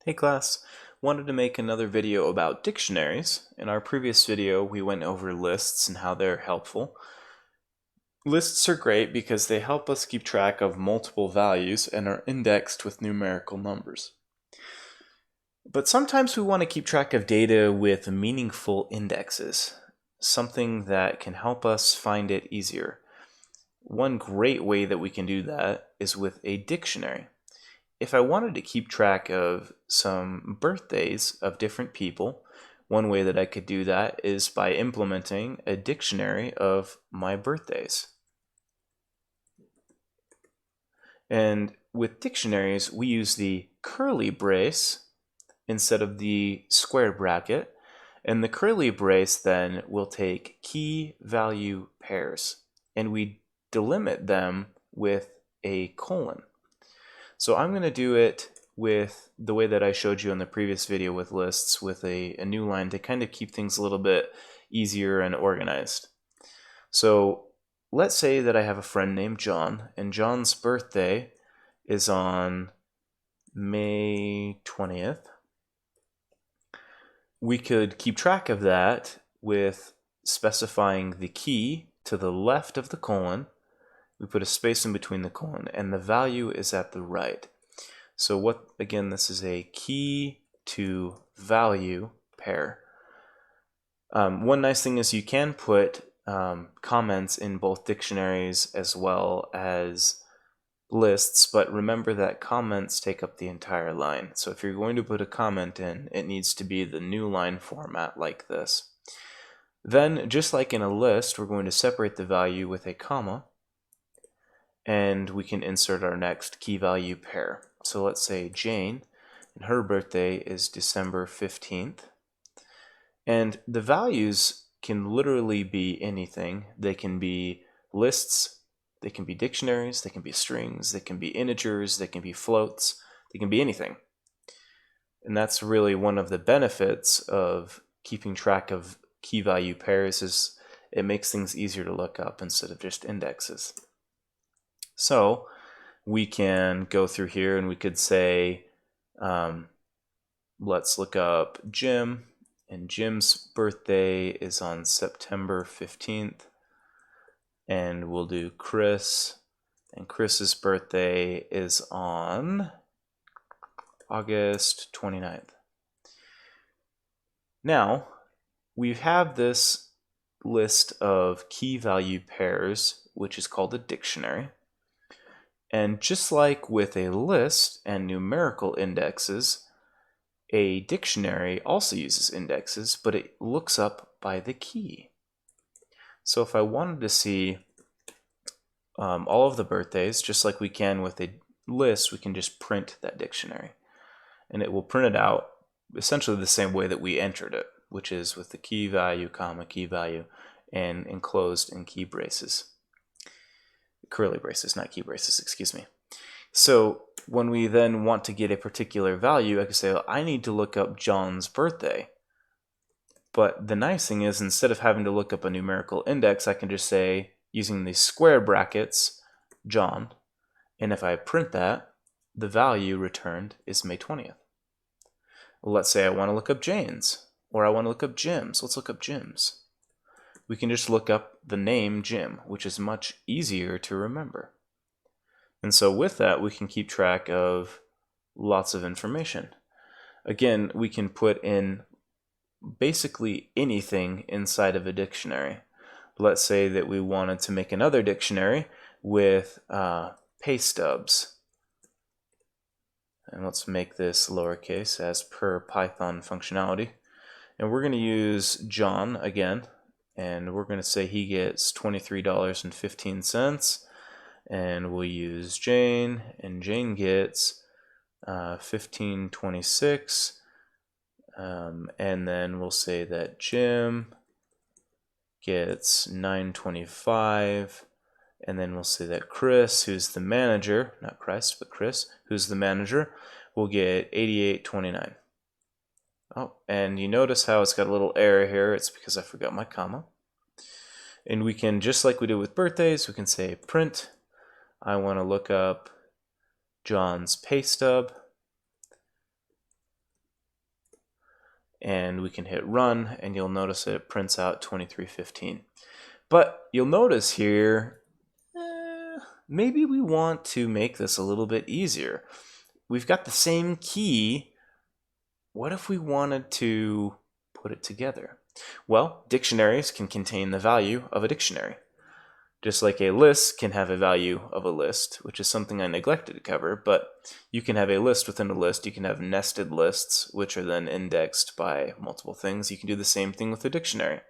Hey class, wanted to make another video about dictionaries. In our previous video, we went over lists and how they're helpful. Lists are great because they help us keep track of multiple values and are indexed with numerical numbers. But sometimes we want to keep track of data with meaningful indexes, something that can help us find it easier. One great way that we can do that is with a dictionary. If I wanted to keep track of some birthdays of different people, one way that I could do that is by implementing a dictionary of my birthdays. And with dictionaries, we use the curly brace instead of the square bracket. And the curly brace then will take key value pairs, and we delimit them with a colon. So I'm going to do it with the way that I showed you in the previous video with lists, with a new line to kind of keep things a little bit easier and organized. So let's say that I have a friend named John, and John's birthday is on May 20th. We could keep track of that with specifying the key to the left of the colon. We put a space in between the colon, and the value is at the right. So again, this is a key to value pair. One nice thing is you can put comments in both dictionaries as well as lists, but remember that comments take up the entire line. So if you're going to put a comment in, it needs to be the new line format like this. Then, just like in a list, we're going to separate the value with a comma, and we can insert our next key value pair. So let's say Jane, and her birthday is December 15th. And the values can literally be anything. They can be lists, they can be dictionaries, they can be strings, they can be integers, they can be floats, they can be anything. And that's really one of the benefits of keeping track of key value pairs, is it makes things easier to look up instead of just indexes. So we can go through here and we could say, let's look up Jim, and Jim's birthday is on September 15th. And we'll do Chris, and Chris's birthday is on August 29th. Now, we have this list of key value pairs, which is called a dictionary. And just like with a list and numerical indexes, a dictionary also uses indexes, but it looks up by the key. So if I wanted to see all of the birthdays, just like we can with a list, we can just print that dictionary. And it will print it out essentially the same way that we entered it, which is with the key value, comma, key value, and enclosed in key braces. Curly braces, not key braces, excuse me. So when we then want to get a particular value, I can say, well, I need to look up John's birthday. But the nice thing is, instead of having to look up a numerical index, I can just say, using these square brackets, John, and if I print that, the value returned is May 20th. Well, let's say I want to look up Jane's, or I want to look up Jim's. Let's look up Jim's. We can just look up the name Jim, which is much easier to remember. And so with that, we can keep track of lots of information. Again, we can put in basically anything inside of a dictionary. Let's say that we wanted to make another dictionary with pay stubs. And let's make this lowercase as per Python functionality. And we're going to use John again, and we're going to say he gets $23.15. And we'll use Jane, and Jane gets $15.26. And then we'll say that Jim gets $9.25, and then we'll say that Chris, who's the manager, not Christ, but Chris, who's the manager, will get $88.29. Oh, and you notice how it's got a little error here. It's because I forgot my comma. And we can, just like we did with birthdays, we can say print. I want to look up John's pay stub. and we can hit run, and you'll notice it prints out 2315. But you'll notice here, maybe we want to make this a little bit easier. We've got the same key. What if we wanted to put it together? Well, dictionaries can contain the value of a dictionary. Just like a list can have a value of a list, which is something I neglected to cover, but you can have a list within a list. You can have nested lists, which are then indexed by multiple things. You can do the same thing with a dictionary.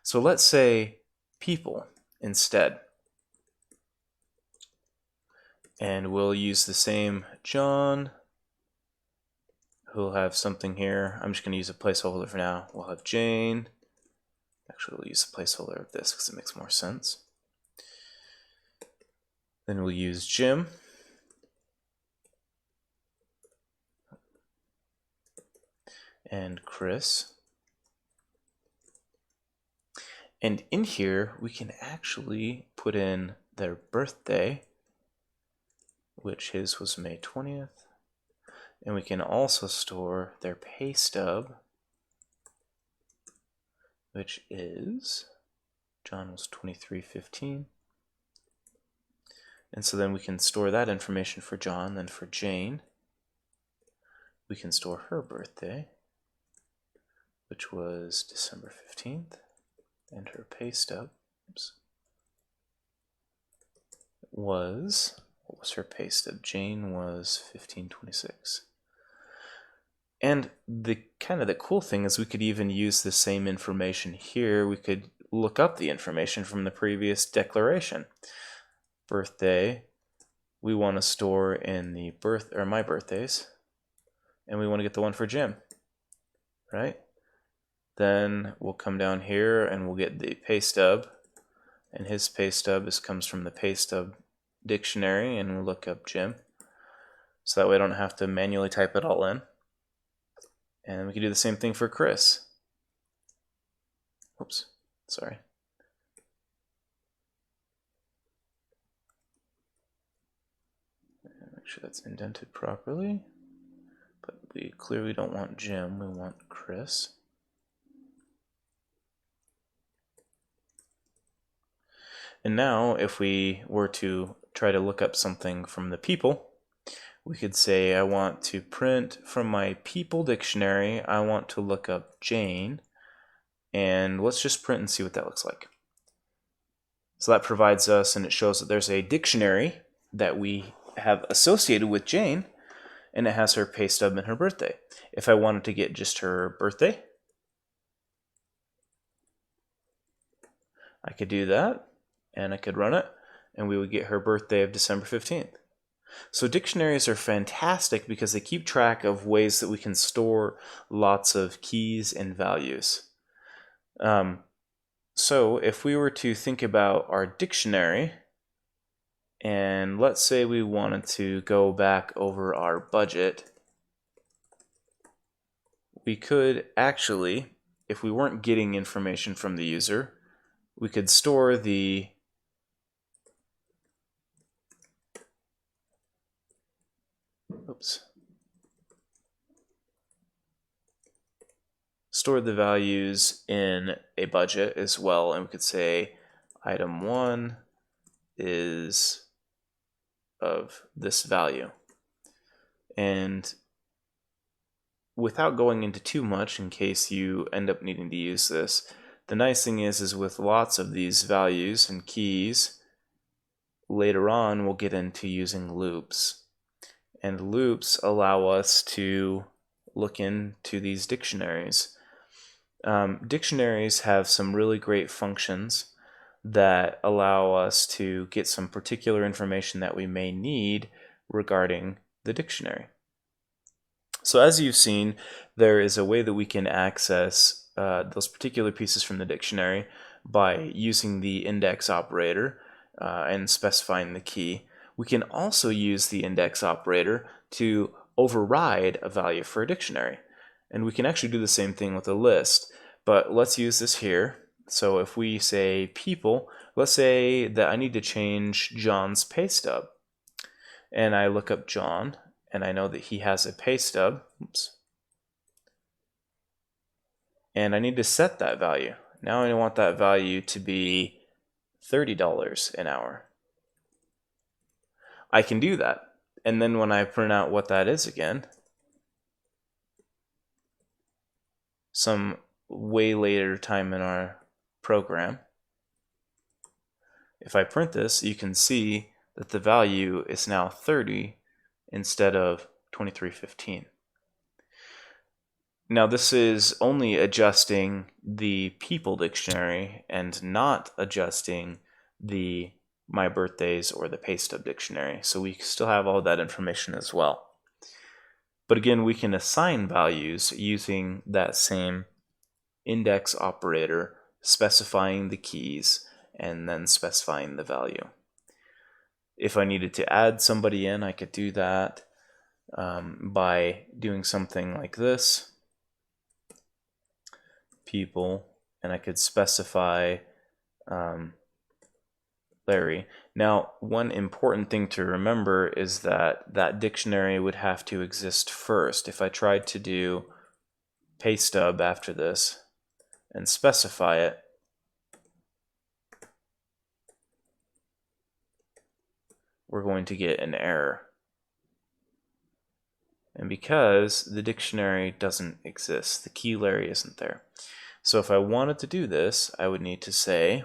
So let's say people instead. And we'll use the same John, who'll have something here. I'm just going to use a placeholder for now. We'll have Jane. Actually, we'll use a placeholder of this because it makes more sense. Then we'll use Jim. And Chris. And in here, we can actually put in their birthday, which his was May 20th. And we can also store their pay stub, which is, John was 2315. And so then we can store that information for John. Then for Jane, we can store her birthday, which was December 15th, and her pay stub was, what was her pay stub? Jane was 1526. And the cool thing is we could even use the same information here. We could look up the information from the previous declaration. Birthday, we want to store in the my birthdays, and we want to get the one for Jim, right? Then we'll come down here and we'll get the pay stub, and his pay stub comes from the pay stub dictionary, and we'll look up Jim. So that way I don't have to manually type it all in. And we can do the same thing for Chris. Oops, sorry. Make sure that's indented properly. But we clearly don't want Jim, we want Chris. And now if we were to try to look up something from the people, we could say I want to print from my people dictionary, I want to look up Jane, and let's just print and see what that looks like. So that provides us, and it shows that there's a dictionary that we have associated with Jane, and it has her pay stub and her birthday. If I wanted to get just her birthday, I could do that, and I could run it, and we would get her birthday of December 15th. So dictionaries are fantastic because they keep track of ways that we can store lots of keys and values. So if we were to think about our dictionary, and let's say we wanted to go back over our budget, we could actually, if we weren't getting information from the user, we could store the store the values in a budget as well, and we could say item 1 is of this value. And without going into too much in case you end up needing to use this, the nice thing is with lots of these values and keys, later on we'll get into using loops. And loops allow us to look into these dictionaries. Dictionaries have some really great functions that allow us to get some particular information that we may need regarding the dictionary. So as you've seen, there is a way that we can access those particular pieces from the dictionary by using the index operator and specifying the key. We can also use the index operator to override a value for a dictionary. And we can actually do the same thing with a list. But let's use this here. So if we say people, let's say that I need to change John's pay stub. And I look up John, and I know that he has a pay stub. Oops. and I need to set that value. Now I want that value to be $30 an hour. I can do that. And then when I print out what that is again, some way later time in our program, if I print this, you can see that the value is now 30 instead of 23.15. Now this is only adjusting the people dictionary and not adjusting the my birthdays or the pay stub dictionary. So we still have all that information as well. But again, we can assign values using that same index operator, specifying the keys and then specifying the value. If I needed to add somebody in, I could do that by doing something like this. People, and I could specify Larry. Now, one important thing to remember is that that dictionary would have to exist first. If I tried to do pay stub after this and specify it, we're going to get an error. And because the dictionary doesn't exist, the key Larry isn't there. So if I wanted to do this, I would need to say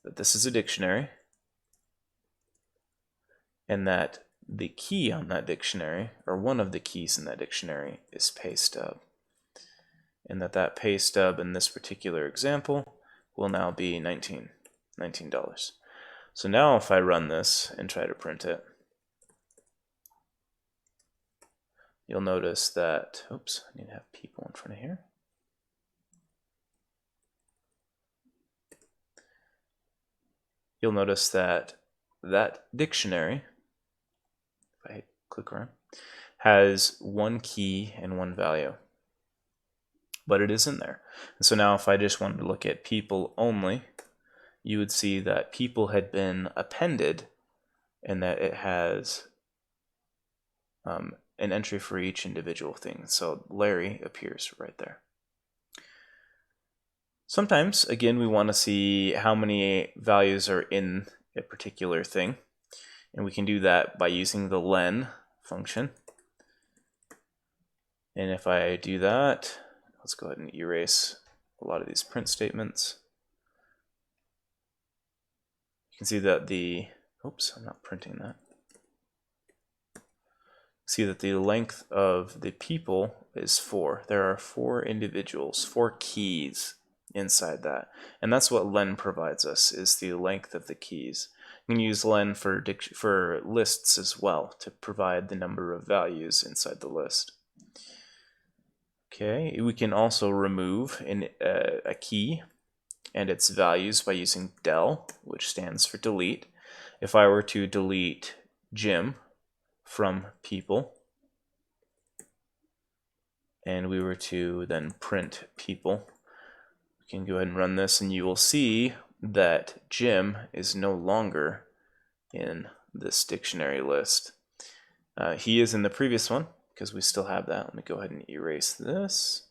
that this is a dictionary and that the key on that dictionary, or one of the keys in that dictionary, is pay stub. And that pay stub in this particular example will now be $19. So now if I run this and try to print it, you'll notice that, oops, I need to have people in front of here. You'll notice that that dictionary, if I click around, has one key and one value, but it is in there. And so now if I just wanted to look at people only, you would see that people had been appended and that it has an entry for each individual thing. So Larry appears right there. Sometimes, again, we want to see how many values are in a particular thing, and we can do that by using the len function. And if I do that, let's go ahead and erase a lot of these print statements. You can see that the, oops, I'm not printing that. See that the length of the people is 4. There are 4 individuals, 4 keys inside that, and that's what len provides us, is the length of the keys. You can use len for lists as well to provide the number of values inside the list. Okay, we can also remove a key and its values by using del, which stands for delete. If I were to delete Jim from people, and we were to then print people, we can go ahead and run this, and you will see that Jim is no longer in this dictionary list. He is in the previous one because we still have that. Let me go ahead and erase this,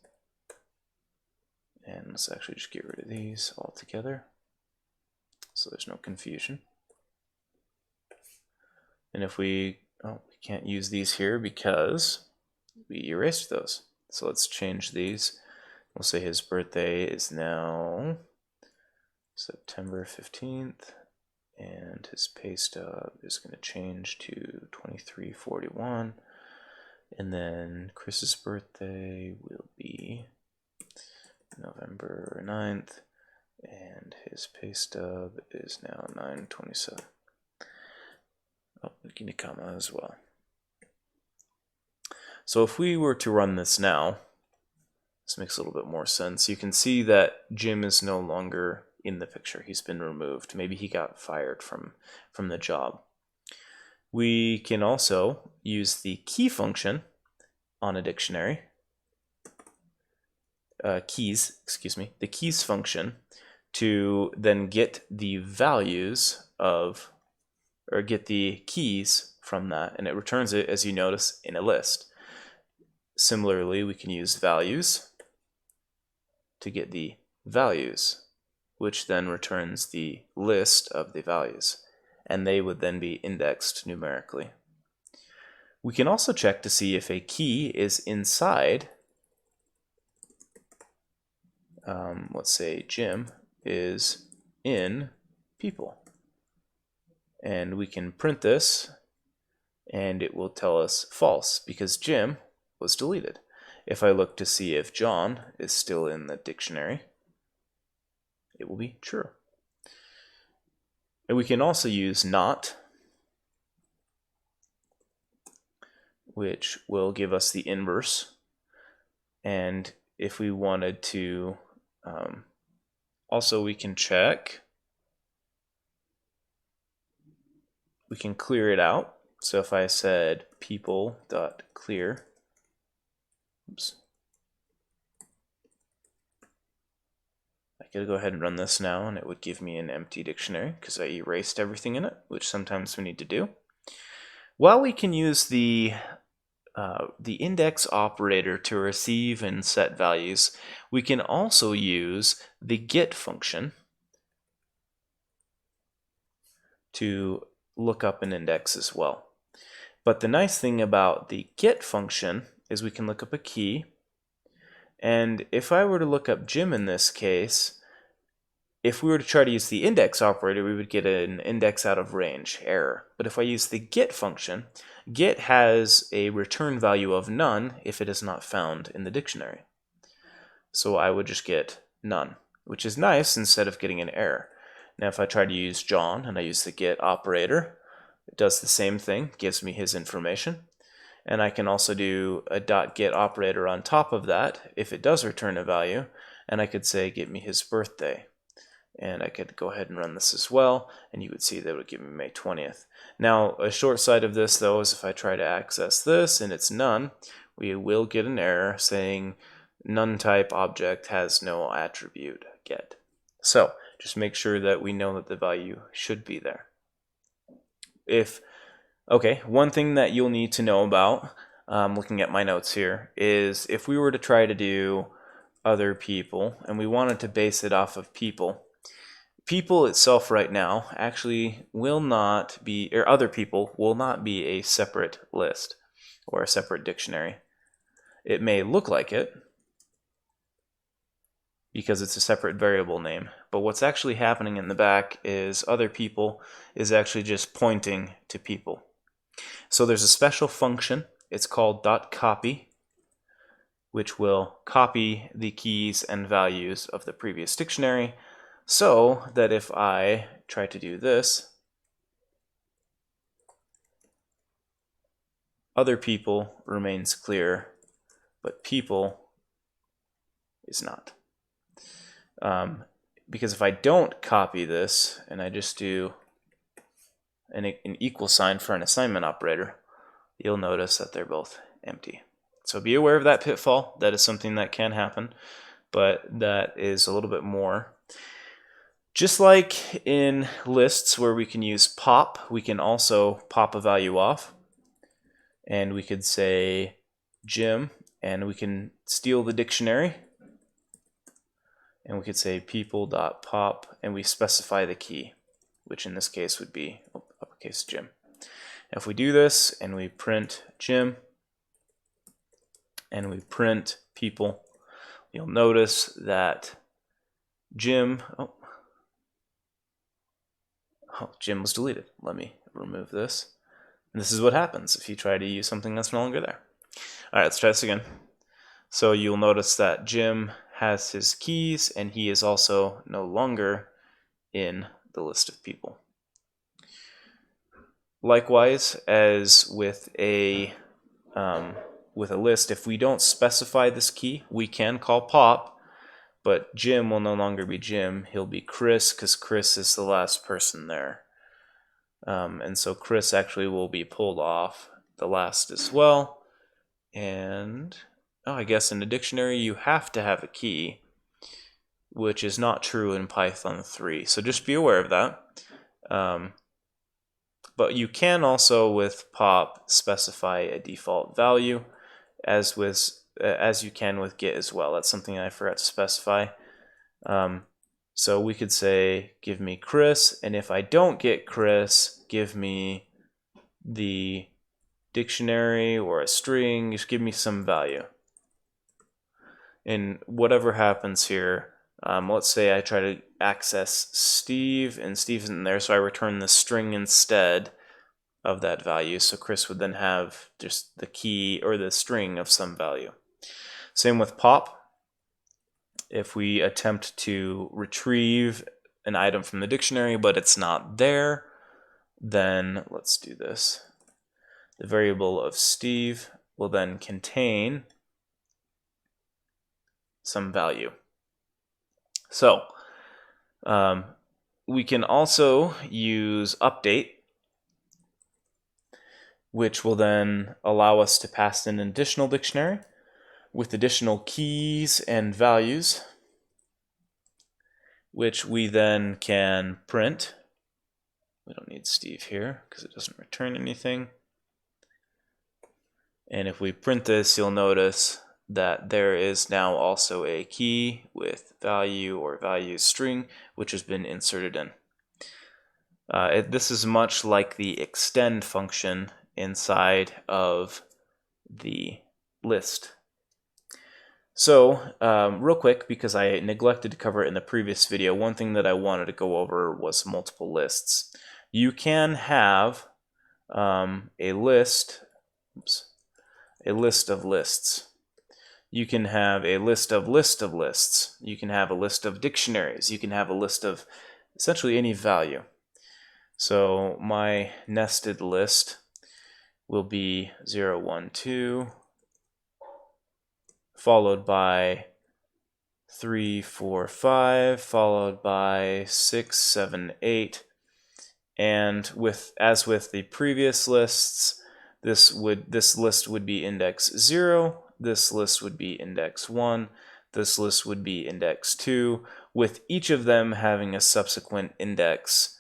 and let's actually just get rid of these altogether so there's no confusion. And if we can't use these here because we erased those. So let's change these. We'll say his birthday is now September 15th, and his pay stub is going to change to 2341. And then Chris's birthday will be November 9th, and his pay stub is now 9/27. Oh, we need a comma as well. So if we were to run this now, this makes a little bit more sense. You can see that Jim is no longer in the picture. He's been removed. Maybe he got fired from the job. We can also use the key function on a dictionary. The keys function, to then get the values of, or get the keys from that, and it returns it, as you notice, in a list. Similarly, we can use values to get the values, which then returns the list of the values, and they would then be indexed numerically. We can also check to see if a key is inside, let's say Jim is in people. And we can print this, and it will tell us false, because Jim was deleted. If I look to see if John is still in the dictionary, it will be true. And we can also use not, which will give us the inverse. And if we wanted to, also we can check, we can clear it out. So if I said people.clear, oops, I could go ahead and run this now, and it would give me an empty dictionary because I erased everything in it, which sometimes we need to do. While we can use the index operator to receive and set values, we can also use the get function to look up an index as well. But the nice thing about the get function is we can look up a key, and if I were to look up Jim in this case, if we were to try to use the index operator, we would get an index out of range error. But if I use the get function, get has a return value of none if it is not found in the dictionary. So I would just get none, which is nice instead of getting an error. Now if I try to use John and I use the get operator, it does the same thing, gives me his information. And I can also do a .get operator on top of that if it does return a value, and I could say get me his birthday. And I could go ahead and run this as well, and you would see that it would give me May 20th. Now, a short side of this, though, is if I try to access this and it's none, we will get an error saying none type object has no attribute get. So, just make sure that we know that the value should be there. One thing that you'll need to know about, looking at my notes here, is if we were to try to do other people, and we wanted to base it off of people, people itself right now actually will not be, or other people will not be a separate list or a separate dictionary. It may look like it because it's a separate variable name, but what's actually happening in the back is other people is actually just pointing to people. So there's a special function, it's called .copy, which will copy the keys and values of the previous dictionary, so that if I try to do this, other people remains clear, but people is not. Because if I don't copy this, and I just do an equal sign for an assignment operator, you'll notice that they're both empty. So be aware of that pitfall. That is something that can happen, but that is a little bit more. Just like in lists where we can use pop, we can also pop a value off. And we could say Jim, and we can steal the dictionary. And we could say people.pop, and we specify the key, which in this case would be uppercase Jim. If we do this, and we print Jim, and we print people, you'll notice that Jim, Jim was deleted. Let me remove this. And this is what happens if you try to use something that's no longer there. All right, let's try this again. So you'll notice that Jim has his keys, and he is also no longer in the list of people. Likewise, as with a list, if we don't specify this key, we can call pop, but Jim will no longer be Jim. He'll be Chris, because Chris is the last person there. And so Chris actually will be pulled off the last as well. And I guess in a dictionary you have to have a key, which is not true in Python 3. So just be aware of that. But you can also, with pop, specify a default value, as you can with get as well. That's something I forgot to specify. So we could say, give me Chris, and if I don't get Chris, give me the dictionary or a string, just give me some value. And whatever happens here, let's say I try to access Steve, and Steve isn't there, so I return the string instead of that value. So Chris would then have just the key or the string of some value. Same with pop. If we attempt to retrieve an item from the dictionary, but it's not there, then let's do this. The variable of Steve will then contain some value. So we can also use update, which will then allow us to pass in an additional dictionary with additional keys and values, which we then can print. We don't need Steve here because it doesn't return anything. And if we print this, you'll notice that there is now also a key with value or value string, which has been inserted in. This is much like the extend function inside of the list. So real quick, because I neglected to cover it in the previous video, one thing that I wanted to go over was multiple lists. You can have a list of lists. You can have a list of lists. You can have a list of dictionaries. You can have a list of essentially any value. So my nested list will be 0, 1, 2, followed by 3, 4, 5, followed by 6, 7, 8. And as with the previous lists, this list would be index 0, this list would be index 1, this list would be index 2, with each of them having a subsequent index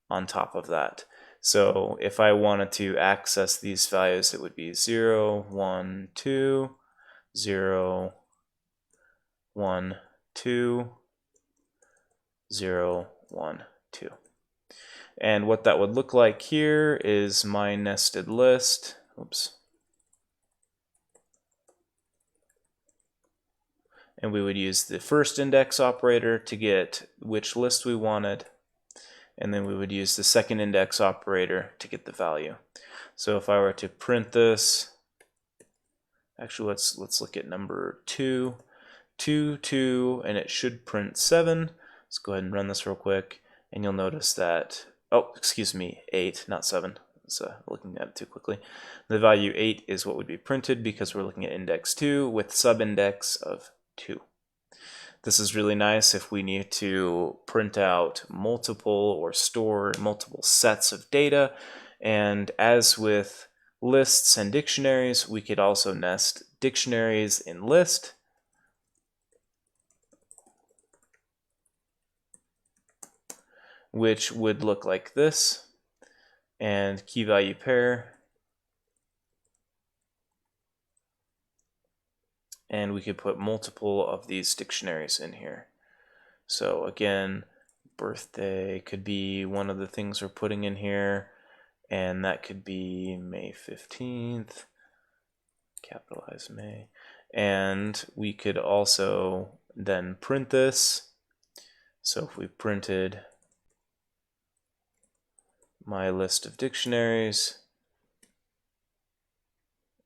on top of that. So if I wanted to access these values, it would be 0, 1, 2, 0, 1, 2, 0, 1, 2. And what that would look like here is my nested list. Oops. And we would use the first index operator to get which list we wanted. And then we would use the second index operator to get the value. So if I were to print this, actually let's look at number 2, 2, 2, and it should print 7. Let's go ahead and run this real quick, and you'll notice that, oh, excuse me, 8, not 7. So looking at it too quickly. The value 8 is what would be printed because we're looking at index 2 with subindex of 2. This is really nice if we need to print out multiple or store multiple sets of data. And as with lists and dictionaries, we could also nest dictionaries in list. Which would look like this. And key value pair. And we could put multiple of these dictionaries in here. So again, birthday could be one of the things we're putting in here, and that could be May 15th, capitalize May. And we could also then print this. So if we printed my list of dictionaries,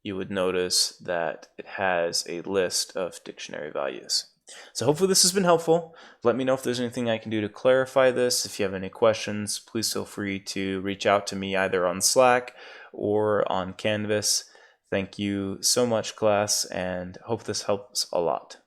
you would notice that it has a list of dictionary values. So hopefully this has been helpful. Let me know if there's anything I can do to clarify this. If you have any questions, please feel free to reach out to me either on Slack or on Canvas. Thank you so much, class, and hope this helps a lot.